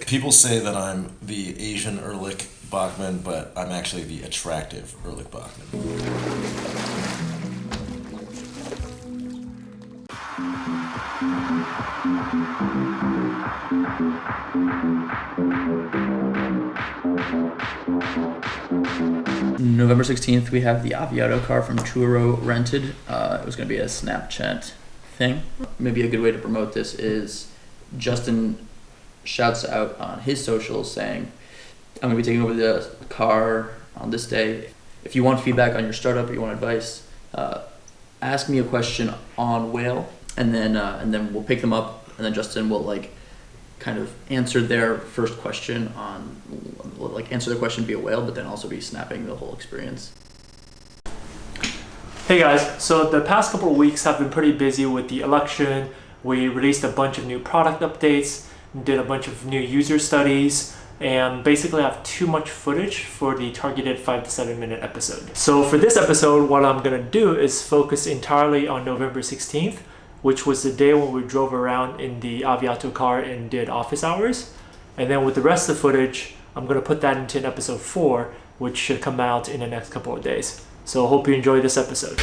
People say that I'm the Asian Erlich Bachman, but I'm actually the attractive Erlich Bachman. November 16th, we have the Aviato car from Turo rented. It was going to be a Snapchat thing. Maybe a good way to promote this is Justin shouts out on his socials saying, I'm going to be taking over the car on this day. If you want feedback on your startup or you want advice, ask me a question on Whale, and then we'll pick them up, and then Justin will kind of answer their first question answer the question via Whale, but then also be snapping the whole experience. Hey guys, so the past couple of weeks have been pretty busy with the election. We released a bunch of new product updates, did a bunch of new user studies, and basically have too much footage for the targeted 5 to 7 minute episode. So for this episode, what I'm gonna do is focus entirely on November 16th, which was the day when we drove around in the Aviato car and did office hours. And then with the rest of the footage, I'm gonna put that into an episode 4, which should come out in the next couple of days. So hope you enjoy this episode.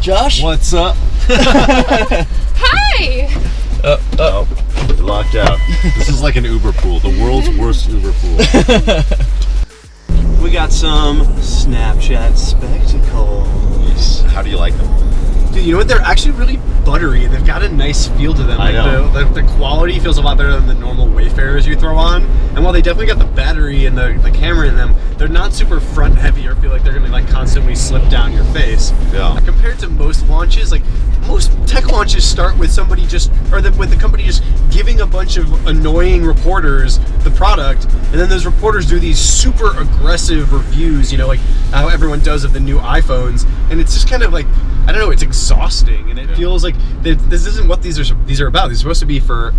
Josh? What's up? Hi! Oh, you're locked out. This is like an Uber pool, the world's worst Uber pool. We got some Snapchat spectacles. How do you like them? Dude, you know what? They're actually really buttery. They've got a nice feel to them. I know. The quality feels a lot better than the normal Wayfarers you throw on. And while they definitely got the battery and the camera in them, they're not super front heavy or feel like they're gonna constantly slip down your face. Yeah. Compared to most launches, most tech launches start with somebody with the company just giving a bunch of annoying reporters the product, and then those reporters do these super aggressive reviews, like how everyone does of the new iPhones, and it's just kind of I don't know, it's exhausting, and it feels like this isn't what these are about. These are supposed to be for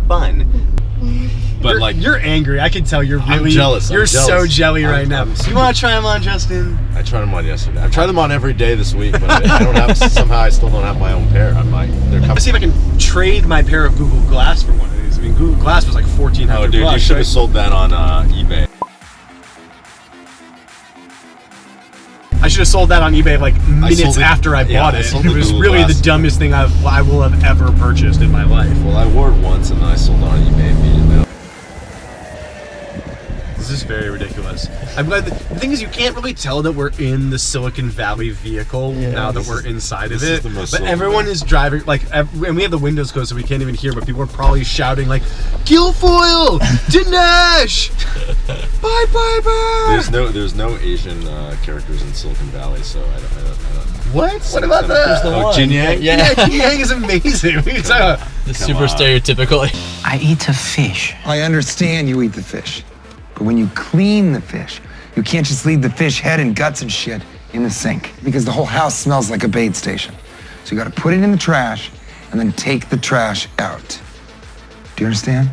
fun. But you're angry. I can tell you're really I'm jealous. You're so jelly right now. I'm You want to try them on, Justin? I tried them on yesterday. I've tried them on every day this week, but I don't have. Somehow I still don't have my own pair. Let's see if I can trade my pair of Google Glass for one of these. I mean, Google Glass was like $1,400. Oh, dude, you should have sold that on eBay. I should have sold that on eBay minutes after I bought it. It was really the dumbest thing I will have ever purchased in my life. Well, I wore it once and then I sold it on eBay immediately. This is very ridiculous. I'm glad the thing is you can't really tell that we're in the Silicon Valley vehicle now that we're inside of it. But everyone is driving and we have the windows closed so we can't even hear, but people are probably shouting Guilfoyle! Dinesh! Bye. There's no Asian characters in Silicon Valley, so I don't. What? What about that? Jin Yang? Yeah, Jin Yang is amazing. The super stereotypical. I eat a fish. I understand you eat the fish. But when you clean the fish, you can't just leave the fish head and guts and shit in the sink because the whole house smells like a bait station. So you gotta put it in the trash and then take the trash out. Do you understand?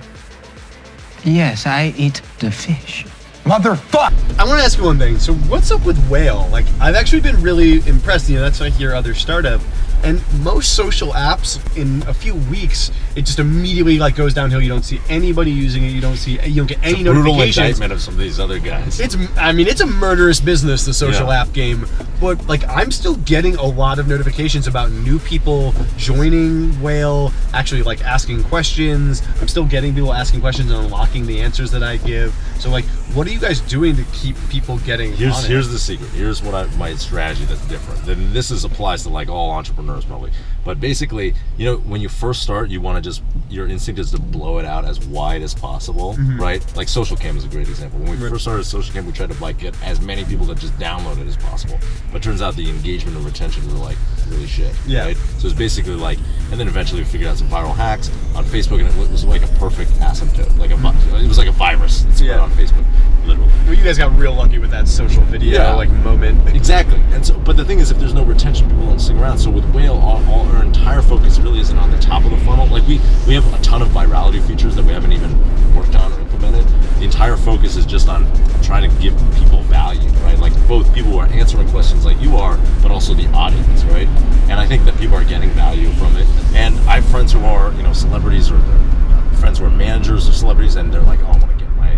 Yes, I eat the fish. Motherfuck! I want to ask you one thing. So what's up with Whale? I've actually been really impressed. That's like your other startup. And most social apps, in a few weeks, it just immediately goes downhill. You don't see anybody using it. You don't get any notifications. Brutal indictment of some of these other guys. It's a murderous business, the social app game. But I'm still getting a lot of notifications about new people joining Whale, actually asking questions. I'm still getting people asking questions and unlocking the answers that I give. So what are you guys doing to keep people getting on it? Here's the secret. Here's my strategy that's different. Then this applies to all entrepreneurs probably. But basically, when you first start, you want to your instinct is to blow it out as wide as possible, right? Social Cam is a great example. When we first started Social Cam, we tried to get as many people to just download it as possible. But it turns out the engagement and retention were really shit. Yeah. Right? So it's basically and then eventually we figured out some viral hacks on Facebook, and it was a perfect asymptote. It was like a virus that spread on Facebook. literally. Well, you guys got real lucky with that social video Yeah. like moment. Exactly. And so, but the thing is, if there's no retention, people don't stick around. So with Whale, all our entire focus really isn't on the top of the funnel. Like we have a ton of virality features that we haven't even worked on or implemented. The entire focus is just on trying to give people value, right? Like both people who are answering questions like you are, but also the audience, right? And I think that people are getting value from it. And I have friends who are, celebrities, or friends who are managers of celebrities, and they're like, oh, I want to get my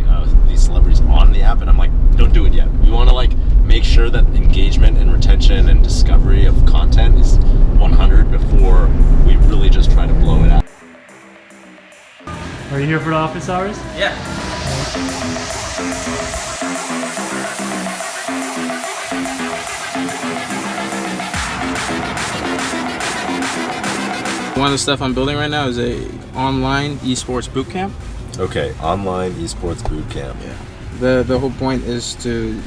these celebrities on the app, and I'm like, don't do it yet. We want to like make sure that engagement and retention and discovery of content is 100 before we really just try to blow it out. Are you here for the office hours? Yeah. One of the stuff I'm building right now is a online esports bootcamp. Okay, online esports bootcamp. Yeah. The whole point is to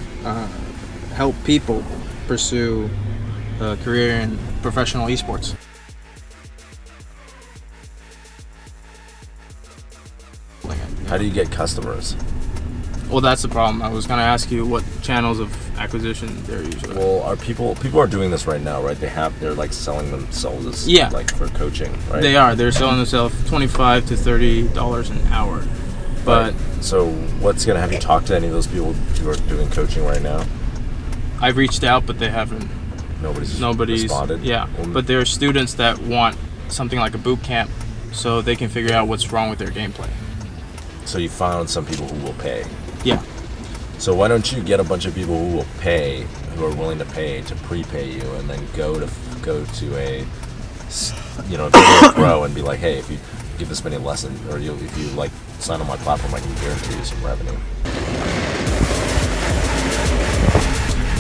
help people pursue a career in professional esports. How do you get customers? Well, that's the problem. I was going to ask you what channels of acquisition they're usually. Well, are people are doing this right now, right? They're like selling themselves as like for coaching, right? They are. They're selling themselves $25 to $30 an hour. But so what's gonna have you talk to any of those people who are doing coaching right now? I've reached out, but they haven't. Nobody's responded. Yeah, but there are students that want something like a boot camp, so they can figure out what's wrong with their gameplay. So you found some people who will pay. Yeah. So why don't you get a bunch of people who will pay, who are willing to pay to prepay you, and then go to a video pro and be like, hey, if you give this many lessons, or if you like sign on my platform, I can guarantee you some revenue.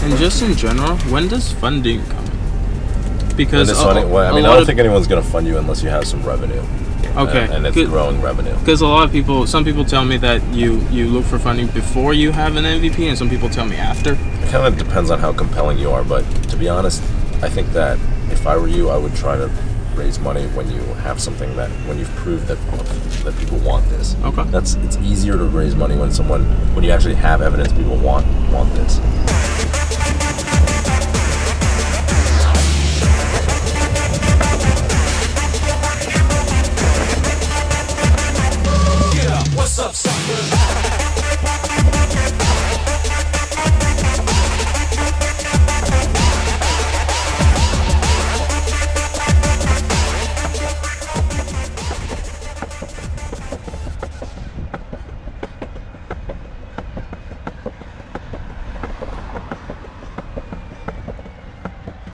And just in general, when does funding come? Because I don't think anyone's gonna fund you unless you have some revenue. Okay. And it's growing revenue. Because some people tell me that you look for funding before you have an MVP, and some people tell me after. It kind of depends on how compelling you are, but to be honest, I think that if I were you, I would try to raise money when you have something when you've proved that people want this. Okay. It's easier to raise money when you actually have evidence people want this.